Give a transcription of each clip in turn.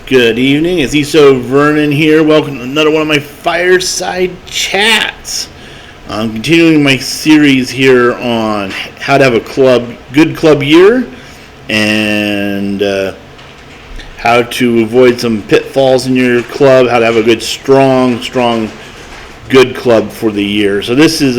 Good evening, it's ESO Vernon here. Welcome to another one of my fireside chats. I'm continuing my series here on how to have a good club year and how to avoid some pitfalls in your club, how to have a good, strong, good club for the year. So this is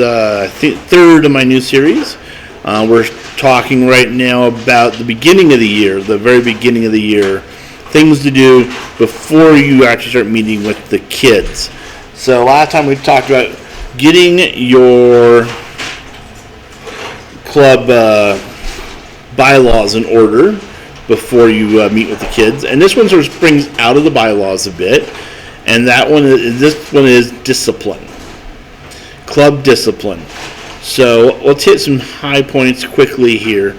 third of my new series. We're talking right now about the beginning of the year, the very beginning of the year. Things to do before you actually start meeting with the kids. So last time we talked about getting your club bylaws in order before you meet with the kids. And this one sort of springs out of the bylaws a bit. And this one is discipline. Club discipline. So let's hit some high points quickly here.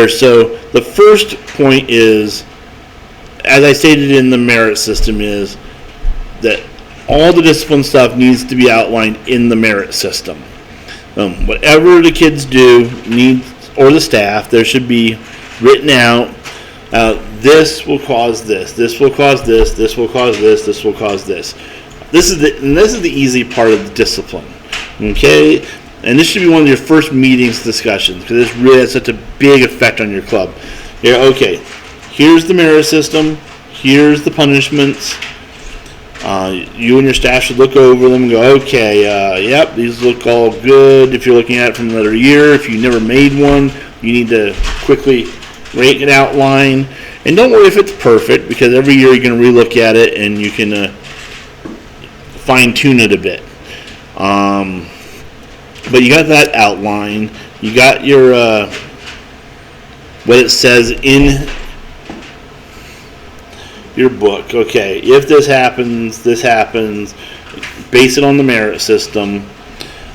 So the first point is, as I stated in the merit system, is that all the discipline stuff needs to be outlined in the merit system. Whatever the kids do or the staff, there should be written out, this will cause this, this will cause this, this will cause this, this will cause this. This is the easy part of the discipline. Okay? And this should be one of your first meetings discussions, because this really has such a big effect on your club. Okay. Here's the merit system. Here's the punishments. You and your staff should look over them and go, okay, yep, these look all good. If you're looking at it from another year, if you never made one, you need to quickly make an outline. And don't worry if it's perfect, because every year you're going to relook at it and you can fine-tune it a bit. But you got that outline. You got your what it says in your book. Okay, if this happens, base it on the merit system.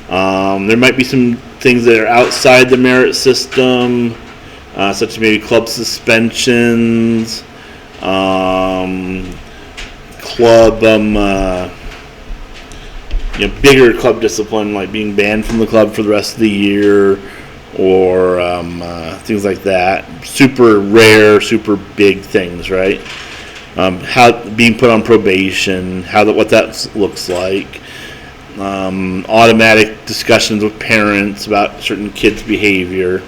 There might be some things that are outside the merit system, such as maybe club suspensions, bigger club discipline, like being banned from the club for the rest of the year, or things like that. Super rare, super big things, right? How being put on probation, what that looks like, automatic discussions with parents about certain kids' behavior.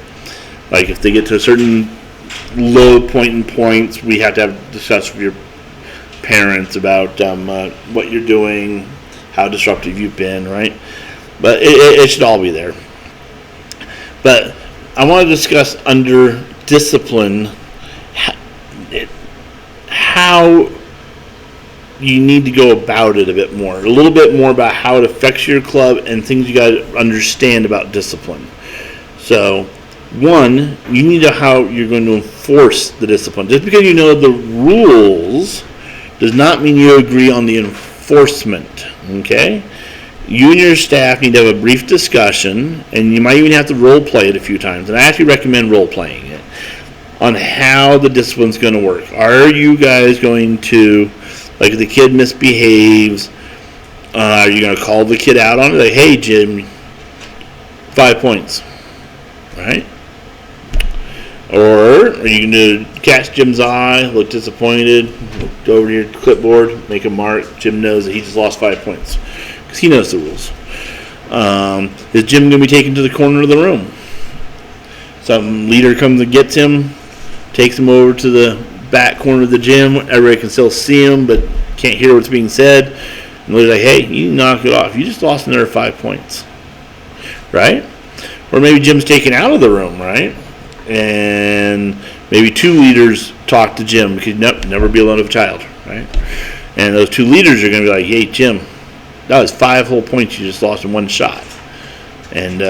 Like if they get to a certain low point in points, we have to have discussions with your parents about what you're doing, how disruptive you've been, right? But it should all be there. But I want to discuss under discipline how you need to go about it a bit more. A little bit more about how it affects your club and things you got to understand about discipline. So, one, you need to know how you're going to enforce the discipline. Just because you know the rules does not mean you agree on the enforcement. Okay? You and your staff need to have a brief discussion, and you might even have to role play it a few times. And I actually recommend role playing it on how the discipline's going to work. Are you guys going to, like if the kid misbehaves, are you going to call the kid out on it? Like, hey, Jim, 5 points, right? Or are you going to catch Jim's eye, look disappointed, go over to your clipboard, make a mark? Jim knows that he just lost 5 points because he knows the rules. Is Jim going to be taken to the corner of the room? Some leader comes and gets him, takes him over to the back corner of the gym. Everybody can still see him, but can't hear what's being said. And they're like, hey, you knock it off. You just lost another 5 points, right? Or maybe Jim's taken out of the room, right? And maybe two leaders talk to Jim because never be alone with a child, right? And those two leaders are going to be like, hey, Jim, that was 5 whole points you just lost in one shot. And,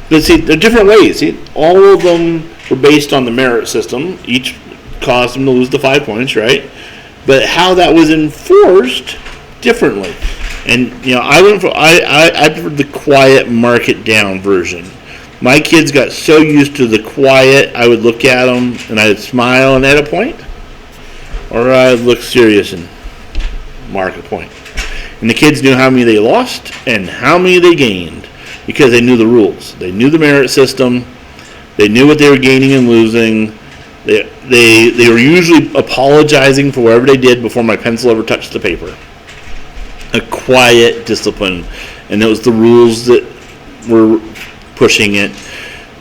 but see, there are different ways. See, all of them were based on the merit system. Each caused them to lose the 5 points, right? But how that was enforced differently. And I preferred the quiet, mark it down version. My kids got so used to the quiet, I would look at them and I would smile and add a point, or I'd look serious and mark a point. And the kids knew how many they lost and how many they gained, because they knew the rules. They knew the merit system. They knew what they were gaining and losing. They were usually apologizing for whatever they did before my pencil ever touched the paper. A quiet discipline, and it was the rules that were pushing it,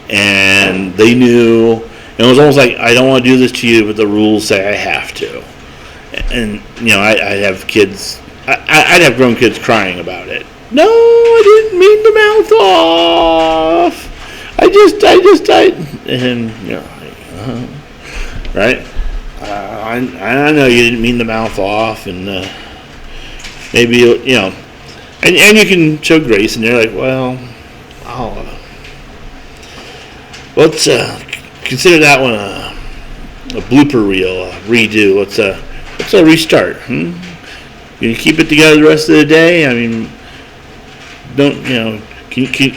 and they knew. And it was almost like, I don't want to do this to you, but the rules say I have to. And I'd have kids. I'd have grown kids crying about it. No, I didn't mean the mouth off. I and right? I know you didn't mean the mouth off, and maybe and you can show grace, and they're like, well, let's consider that one a blooper reel, a redo. Let's restart. You keep it together the rest of the day. I mean, don't Can you keep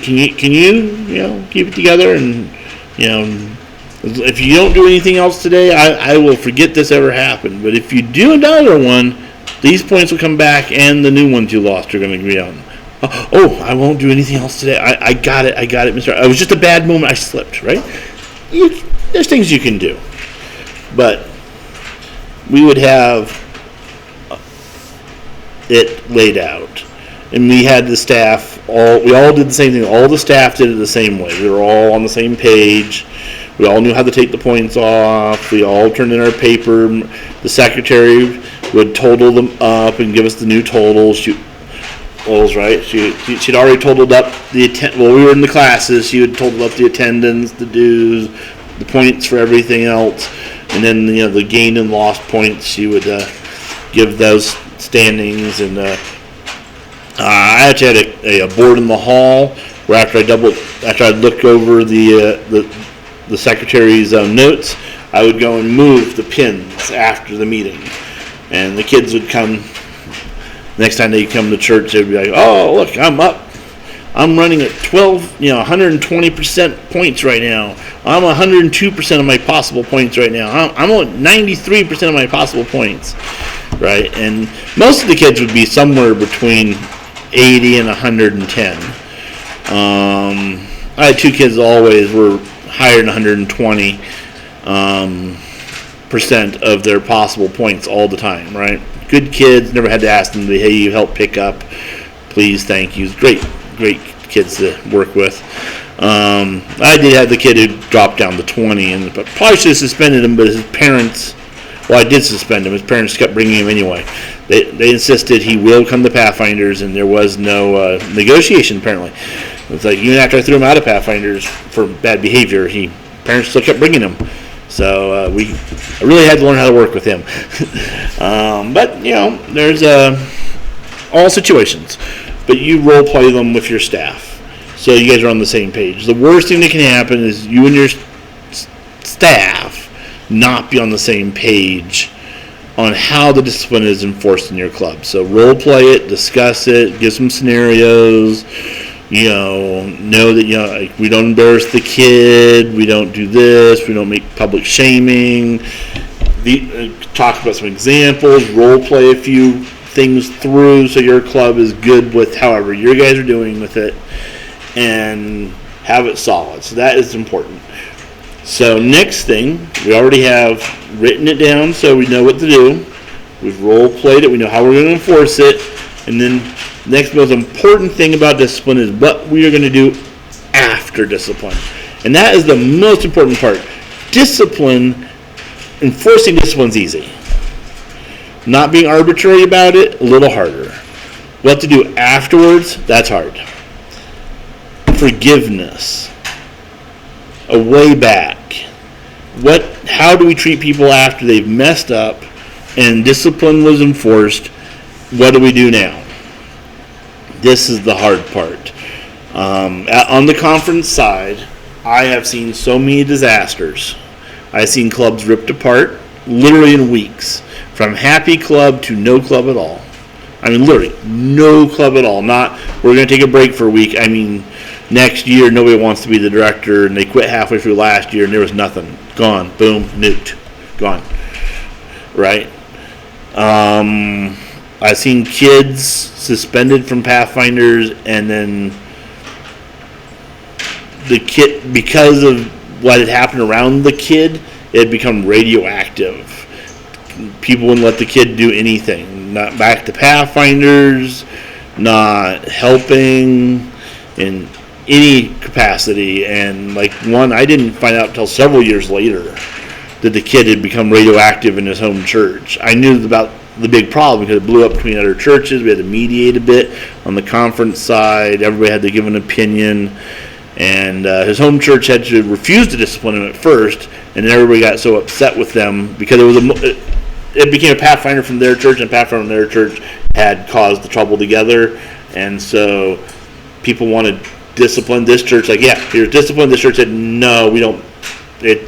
it together? And if you don't do anything else today, I will forget this ever happened. But if you do another one, these points will come back, and the new ones you lost are going to be on. Oh, I won't do anything else today. I got it, Mister. It was just a bad moment. I slipped. Right? There's things you can do, but we would have it laid out. And we had the staff, we all did the same thing. All the staff did it the same way. We were all on the same page. We all knew how to take the points off. We all turned in our paper. The secretary would total them up and give us the new totals. Right? She'd already totaled up the while we were in the classes. She would total up the attendance, the dues, the points for everything else. And then, the gained and lost points, she would give those standings. And I actually had a board in the hall where after I looked over the secretary's notes, I would go and move the pins after the meeting, and the kids would come. Next time they come to church, they'd be like, "Oh, look, I'm up. I'm running at 120% points right now. I'm 102% of my possible points right now. I'm on 93% of my possible points." Right, and most of the kids would be somewhere between 80 and 110. I had two kids always were higher than 120 percent of their possible points all the time. Right, good kids. Never had to ask them, "Hey, you help pick up, please, thank you." Great kids to work with. I did have the kid who dropped down to 20, and probably should have suspended him, but his parents. Well, I did suspend him. His parents kept bringing him anyway. They insisted he will come to Pathfinders, and there was no negotiation, apparently. It's like, even after I threw him out of Pathfinders for bad behavior, parents still kept bringing him. So I really had to learn how to work with him. But, there's all situations. But you role play them with your staff, so you guys are on the same page. The worst thing that can happen is you and your staff not be on the same page on how the discipline is enforced in your club. So role play it, discuss it, give some scenarios. Know that like, we don't embarrass the kid, we don't do this, we don't make public shaming. Talk about some examples, role play a few things through so your club is good with however you guys are doing with it, and have it solid. So that is important. So next thing, we already have written it down so we know what to do. We've role played it, we know how we're going to enforce it. And then the next most important thing about discipline is what we are going to do after discipline. And that is the most important part. Enforcing discipline is easy. Not being arbitrary about it, a little harder. What to do afterwards, that's hard. Forgiveness. A way back. How do we treat people after they've messed up and discipline was enforced? What do we do now? This is the hard part. On the conference side, I have seen so many disasters. I've seen clubs ripped apart, literally in weeks. From happy club to no club at all. I mean, literally, no club at all. Not, we're going to take a break for a week. I mean, next year, nobody wants to be the director, and they quit halfway through last year, and there was nothing. Gone. Boom. Nuked. Gone. Right? I've seen kids suspended from Pathfinders, and then the kid, because of what had happened around the kid, it had become radioactive. People wouldn't let the kid do anything. Not back to Pathfinders, not helping in any capacity. And like one, I didn't find out until several years later that the kid had become radioactive in his home church. I knew about the big problem because it blew up between other churches. We had to mediate a bit on the conference side. Everybody had to give an opinion. And his home church had to refuse to discipline him at first, and then everybody got so upset with them because it became a Pathfinder from their church, and a Pathfinder from their church had caused the trouble together. And so people wanted discipline. This church, like, yeah, here's discipline. This church said, no, we don't. They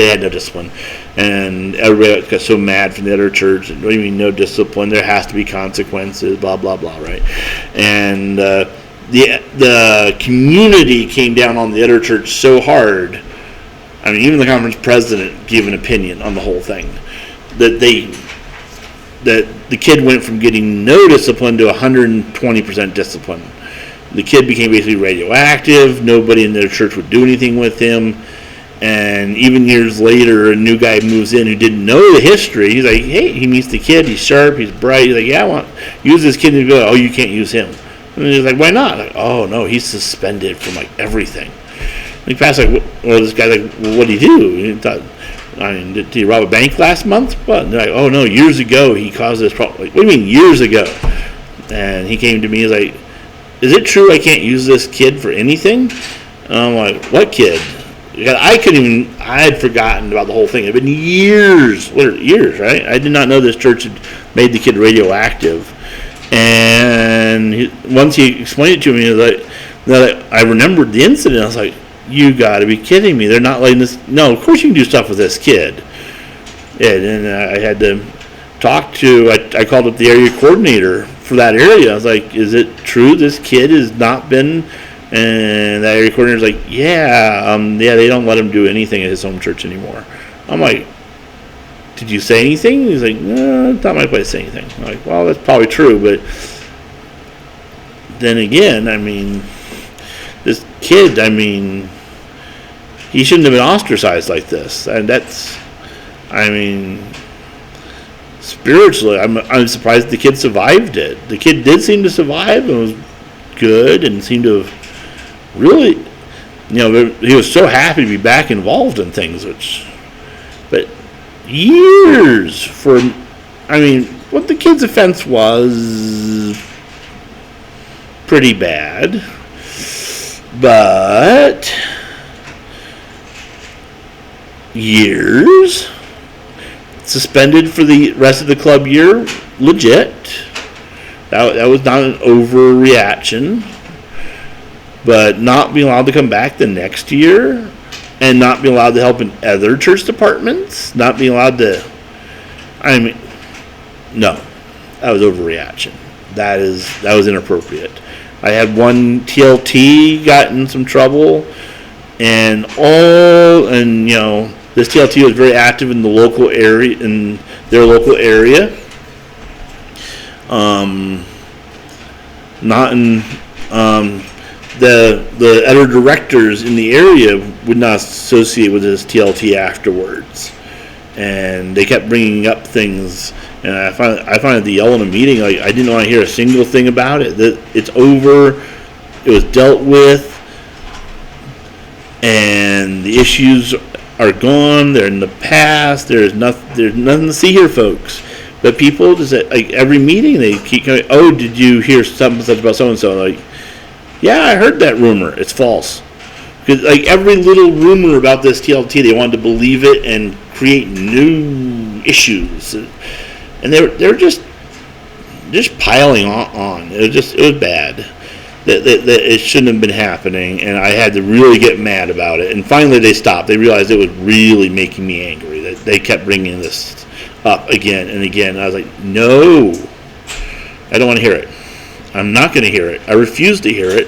had no discipline. And everybody got so mad from the other church. What do you mean no discipline? There has to be consequences, blah, blah, blah, right? And the community came down on the other church so hard. I mean, even the conference president gave an opinion on the whole thing. That the kid went from getting no discipline to 120% discipline. The kid became basically radioactive. Nobody in their church would do anything with him. And even years later, a new guy moves in who didn't know the history. He's like, hey, he meets the kid. He's sharp. He's bright. He's like, yeah, I want to use this kid. And he's like, oh, you can't use him. And he's like, why not? Like, oh, no, he's suspended from, like, everything. And he passed, like, well, this guy's like, well, what did he do? He thought, I mean, did he rob a bank last month? What? And they're like, oh, no, years ago he caused this problem. Like, what do you mean years ago? And he came to me, he's like, is it true I can't use this kid for anything? And I'm like, what kid? Because I had forgotten about the whole thing. It had been years, right? I did not know this church had made the kid radioactive. And once he explained it to me, I remembered the incident. I was like, you got to be kidding me. They're not letting this. No, of course you can do stuff with this kid. And I had to talk to, I called up the area coordinator for that area. I was like, is it true this kid has not been, and that area coordinator's like, yeah, they don't let him do anything at his home church anymore. I'm like, did you say anything? He's like, no, it's not my place to say anything. I'm like, well, that's probably true, but then again, I mean, this kid, I mean, he shouldn't have been ostracized like this. And that's, I mean, spiritually, I'm surprised the kid survived it. The kid did seem to survive and was good and seemed to have really, he was so happy to be back involved in things, but years for, I mean, what the kid's offense was pretty bad, but years suspended for the rest of the club year, legit. That was not an overreaction, but not being allowed to come back the next year, and not being allowed to help in other church departments, not being allowed to, I mean, no, that was overreaction. That was inappropriate. I had one TLT got in some trouble, and this TLT was very active in the local area, in their local area. Not in the other directors in the area would not associate with this TLT afterwards, and they kept bringing up things. And I found at the yell in a meeting, like, I didn't want to hear a single thing about it. That it's over, it was dealt with, and the issues are gone. They're in the past. There's nothing to see here, folks. But people just, like, every meeting they keep coming, oh, did you hear something such about so and so? Like, yeah, I heard that rumor. It's false. Because, like, every little rumor about this TLT, they wanted to believe it and create new issues. And they were just piling on. It was bad. That it shouldn't have been happening, and I had to really get mad about it. And finally, they stopped. They realized it was really making me angry. That they kept bringing this up again and again. And I was like, no, I don't want to hear it. I'm not going to hear it. I refuse to hear it.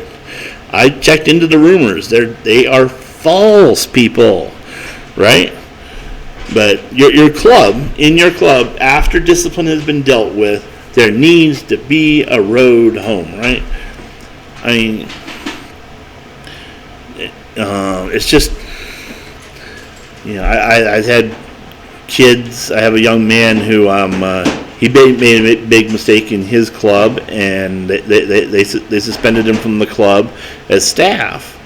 I checked into the rumors. They are false, people, right? But your club, after discipline has been dealt with, there needs to be a road home, right? I mean, it's just, I had kids. I have a young man who he made a big mistake in his club, and they suspended him from the club as staff,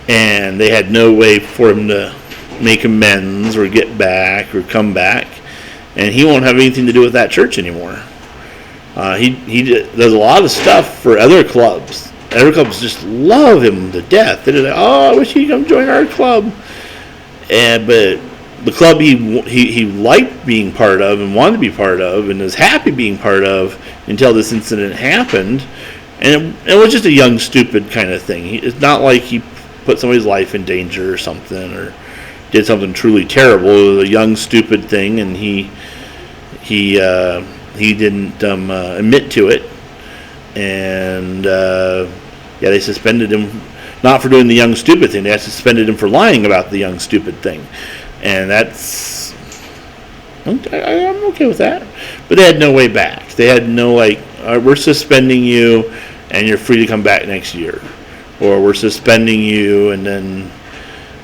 and they had no way for him to make amends or get back or come back, and he won't have anything to do with that church anymore. He does a lot of stuff for other clubs. Other clubs just love him to death. They're like, oh, I wish he'd come join our club. But the club he liked being part of and wanted to be part of and was happy being part of until this incident happened. And it was just a young, stupid kind of thing. It's not like he put somebody's life in danger or something or did something truly terrible. It was a young, stupid thing, and he didn't admit to it. And they suspended him, not for doing the young, stupid thing. They suspended him for lying about the young, stupid thing. And that's, I'm okay with that. But they had no way back. They had no, we're suspending you and you're free to come back next year. Or we're suspending you and then,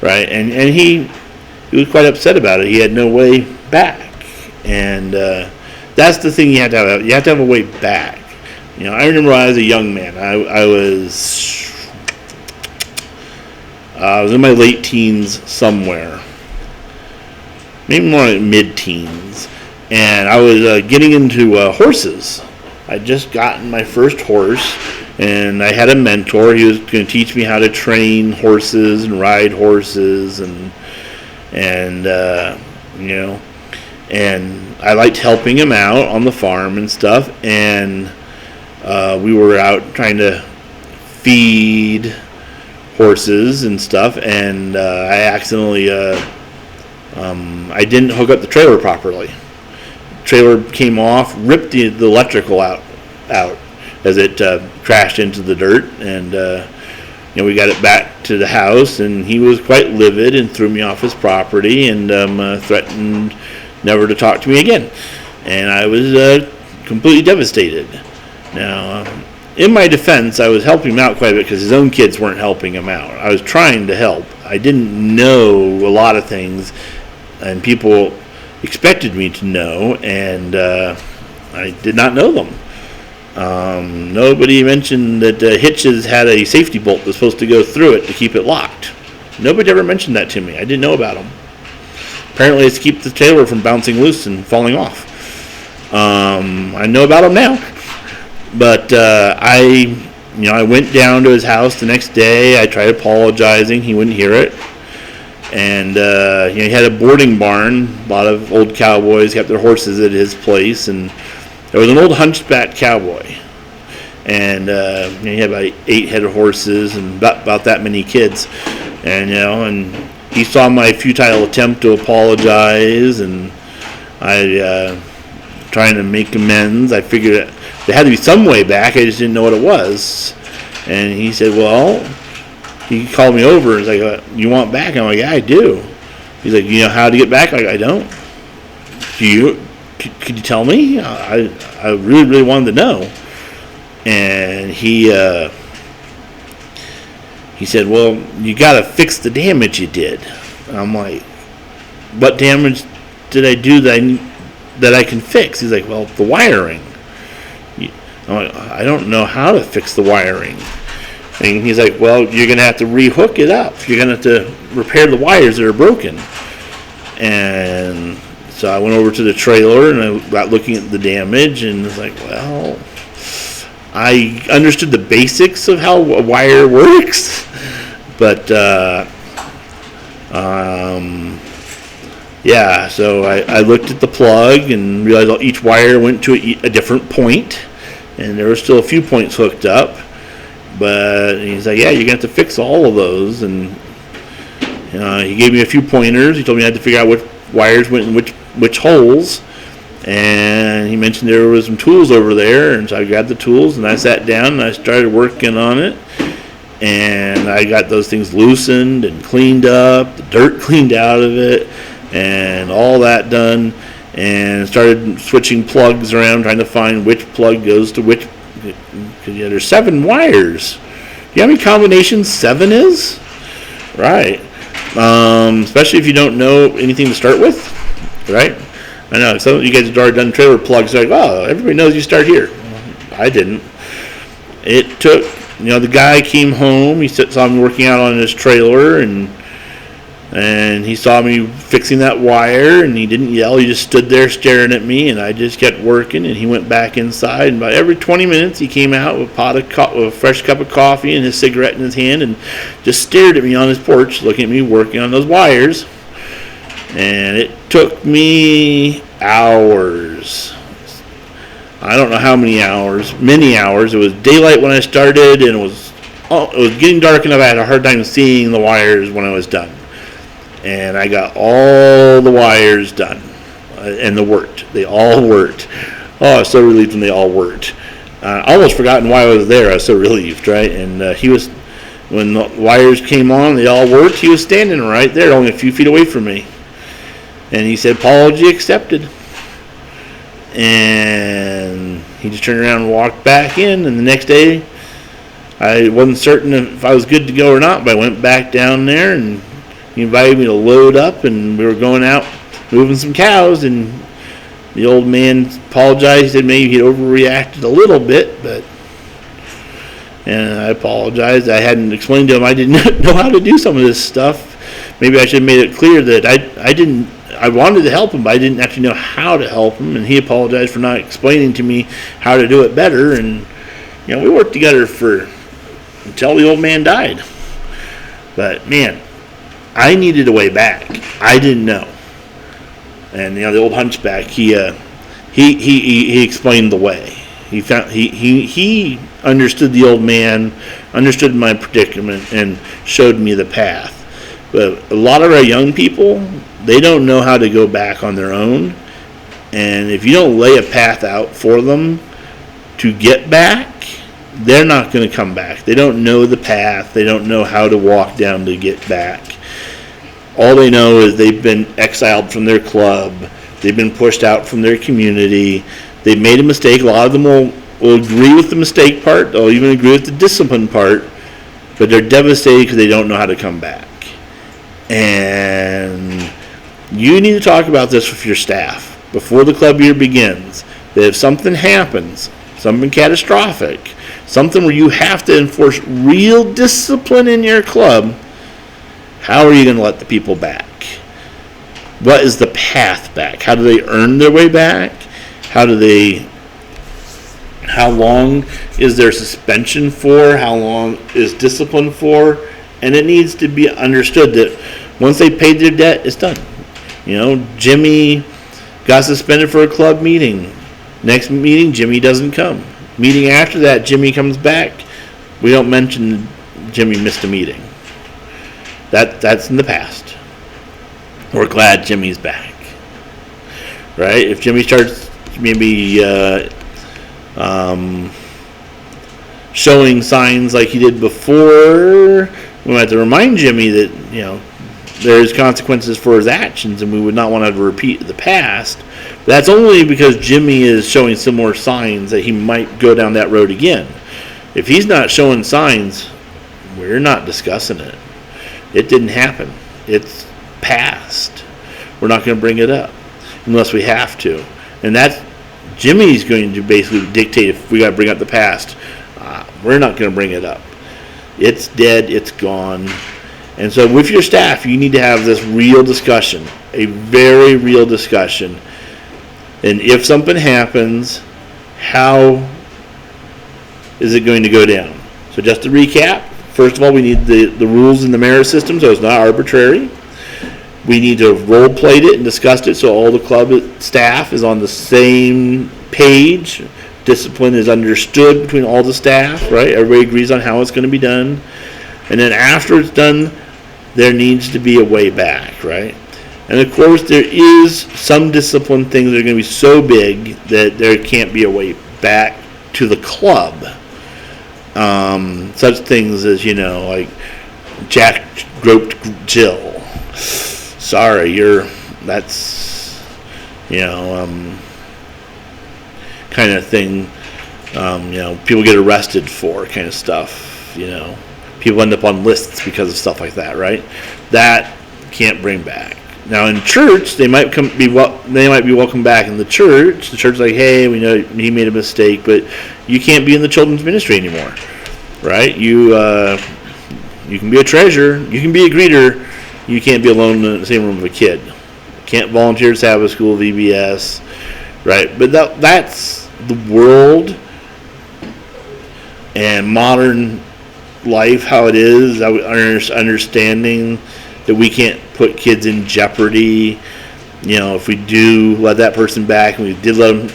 right? And he was quite upset about it. He had no way back. And that's the thing you have to have. You have to have a way back. I remember when I was a young man. I was in my late teens somewhere. Maybe more like mid-teens, and I was getting into horses. I'd just gotten my first horse, and I had a mentor. He was going to teach me how to train horses and ride horses, and I liked helping him out on the farm and stuff. And we were out trying to feed horses and stuff, and I accidentally. I didn't hook up the trailer properly. Trailer came off, ripped the electrical out as it crashed into the dirt, and we got it back to the house, and he was quite livid and threw me off his property and threatened never to talk to me again. And I was completely devastated. Now, in my defense, I was helping him out quite a bit because his own kids weren't helping him out. I was trying to help. I didn't know a lot of things, and people expected me to know, and I did not know them. Nobody mentioned that hitches had a safety bolt that was supposed to go through it to keep it locked. Nobody ever mentioned that to me. I didn't know about them. Apparently it's to keep the trailer from bouncing loose and falling off. I know about them now. But I went down to his house the next day. I tried apologizing. He wouldn't hear it. And he had a boarding barn. A lot of old cowboys kept their horses at his place. And there was an old hunchback cowboy. And he had about 8 head of horses and about that many kids. And he saw my futile attempt to apologize, and I trying to make amends. I figured there had to be some way back. I just didn't know what it was. And he said, well, he called me over and was like, you want back? I'm like, yeah, I do. He's like, you know how to get back? I'm like, I don't. Could you tell me? I really, really wanted to know. And he said, well, you got to fix the damage you did. And I'm like, what damage did I do that I can fix? He's like, well, the wiring. I'm like, I don't know how to fix the wiring. And he's like, well, you're going to have to rehook it up. You're going to have to repair the wires that are broken. And so I went over to the trailer and I got looking at the damage and was like, well, I understood the basics of how a wire works, but so I looked at the plug and realized each wire went to a different point, and there were still a few points hooked up, but he's like, yeah, you're going to have to fix all of those, and he gave me a few pointers. He told me I had to figure out which wires went in which holes. And he mentioned there was some tools over there, and so I grabbed the tools and I sat down and I started working on it, and I got those things loosened and cleaned up, the dirt cleaned out of it, and all that done, and started switching plugs around, trying to find which plug goes to which, because there's 7 wires. Do you know how many combinations 7 is? Right. Especially if you don't know anything to start with. right? I know some of you guys have already done trailer plugs. Like, oh, everybody knows you start here. I didn't. It took, the guy came home. He saw me working out on his trailer, and he saw me fixing that wire, and he didn't yell. He just stood there staring at me, and I just kept working. And he went back inside, and about every 20 minutes, he came out with a fresh cup of coffee and his cigarette in his hand, and just stared at me on his porch, looking at me working on those wires. And it took me hours. I don't know how many hours. Many hours. It was daylight when I started, and it was getting dark enough. I had a hard time seeing the wires when I was done. And I got all the wires done, and they all worked. Oh, I was so relieved when they all worked. I almost forgotten why I was there. I was so relieved, right? And when the wires came on, they all worked. He was standing right there, only a few feet away from me. And he said, apology accepted. And he just turned around and walked back in. And the next day, I wasn't certain if I was good to go or not, but I went back down there, and he invited me to load up, and we were going out moving some cows. And the old man apologized. He said maybe he'd overreacted a little bit, and I apologized. I hadn't explained to him I didn't know how to do some of this stuff. Maybe I should have made it clear that I wanted to help him, but I didn't actually know how to help him, and he apologized for not explaining to me how to do it better. And we worked together until the old man died. But man, I needed a way back. I didn't know. And the old hunchback, he explained the way. He understood the old man, understood my predicament, and showed me the path. But a lot of our young people, they don't know how to go back on their own. And if you don't lay a path out for them to get back, they're not going to come back. They don't know the path. They don't know how to walk down to get back. All they know is they've been exiled from their club. They've been pushed out from their community. They've made a mistake. A lot of them will agree with the mistake part. They'll even agree with the discipline part. But they're devastated because they don't know how to come back. And you need to talk about this with your staff before the club year begins. That if something happens, something catastrophic, something where you have to enforce real discipline in your club, how are you going to let the people back? What is the path back? How do they earn their way back? How long is their suspension for? How long is discipline for? And it needs to be understood that once they paid their debt, it's done. Jimmy got suspended for a club meeting. Next meeting, Jimmy doesn't come. Meeting after that, Jimmy comes back. We don't mention Jimmy missed a meeting. That's in the past. We're glad Jimmy's back. Right? If Jimmy starts maybe showing signs like he did before, we might have to remind Jimmy that, there's consequences for his actions, and we would not want to repeat the past. But that's only because Jimmy is showing similar signs that he might go down that road again. If he's not showing signs, we're not discussing it. It didn't happen. It's past. We're not going to bring it up unless we have to. And that's Jimmy's going to basically dictate if we got to bring up the past. We're not going to bring it up. It's dead. It's gone. And so with your staff, you need to have this real discussion, a very real discussion. And if something happens, how is it going to go down? So just to recap, first of all, we need the rules in the merit system so it's not arbitrary. We need to role play it and discuss it so all the club staff is on the same page. Discipline is understood between all the staff, right? Everybody agrees on how it's going to be done. And then after it's done, there needs to be a way back, right? And of course, there is some discipline things that are going to be so big that there can't be a way back to the club. Such things as, like Jack groped Jill. Sorry, that's kind of thing, people get arrested for kind of stuff, People end up on lists because of stuff like that, right? That can't bring back. Now in church, they might be welcome back in the church. The church's like, hey, we know he made a mistake, but you can't be in the children's ministry anymore, right? You can be a treasurer, you can be a greeter, you can't be alone in the same room with a kid. Can't volunteer at Sabbath school, VBS, right? But that's the world and modern life, how it is. Understanding that we can't put kids in jeopardy. If we do let that person back, and we did let them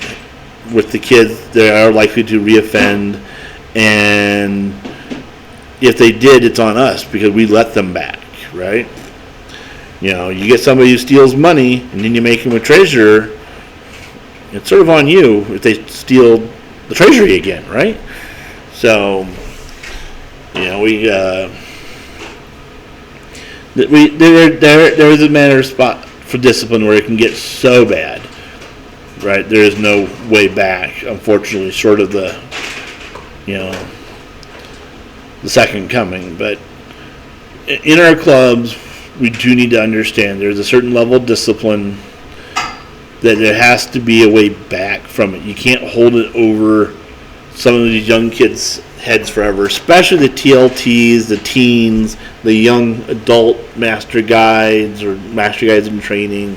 with the kids, they are likely to reoffend. And if they did, it's on us because we let them back, right? You get somebody who steals money and then you make them a treasurer, it's sort of on you if they steal the treasury again, right? So, there is a manner of spot for discipline where it can get so bad, right? There is no way back, unfortunately, short of the second coming. But in our clubs, we do need to understand there's a certain level of discipline that there has to be a way back from it. You can't hold it over some of these young kids' heads forever, especially the TLTs, the teens, the young adult master guides or master guides in training,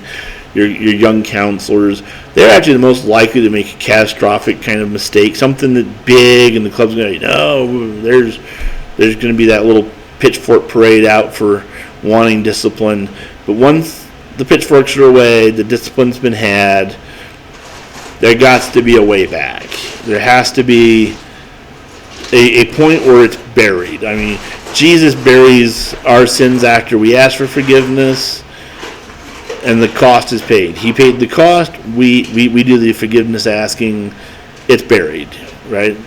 your young counselors. They're actually the most likely to make a catastrophic kind of mistake, something that's big, and the club's going to there's going to be that little pitchfork parade out for wanting discipline. But once the pitchforks are away, the discipline's been had, there got to be a way back. There has to be a point where it's buried. I mean, Jesus buries our sins after we ask for forgiveness, and the cost is paid. He paid the cost. We do the forgiveness asking. It's buried, right?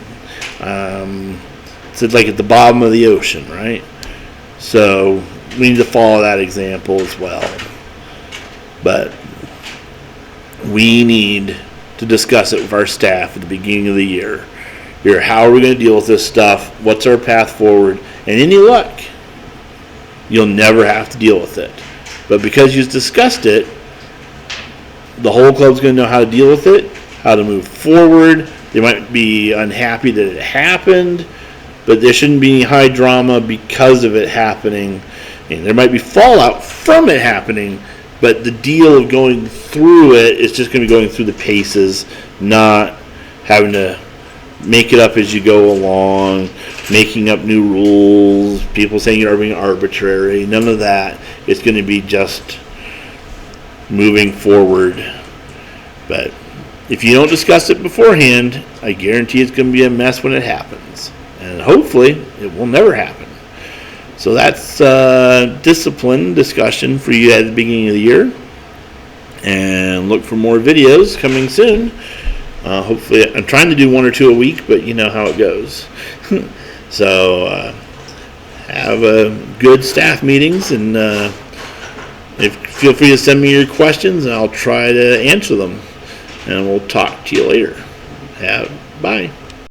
It's like at the bottom of the ocean, right? So we need to follow that example as well. But we need to discuss it with our staff at the beginning of the year. How are we going to deal with this stuff? What's our path forward? And any luck, you'll never have to deal with it. But because you've discussed it, the whole club's going to know how to deal with it, how to move forward. They might be unhappy that it happened, but there shouldn't be any high drama because of it happening. And there might be fallout from it happening, but the deal of going through it is just going to be going through the paces, not having to make it up as you go along, making up new rules, people saying you're being arbitrary. None of that. It's going to be just moving forward. But if you don't discuss it beforehand, I guarantee it's going to be a mess when it happens. And hopefully, it will never happen. So that's discipline discussion for you at the beginning of the year. And look for more videos coming soon. Hopefully, I'm trying to do 1 or 2 a week, but you know how it goes. So have good staff meetings, and feel free to send me your questions, and I'll try to answer them. And we'll talk to you later. Bye.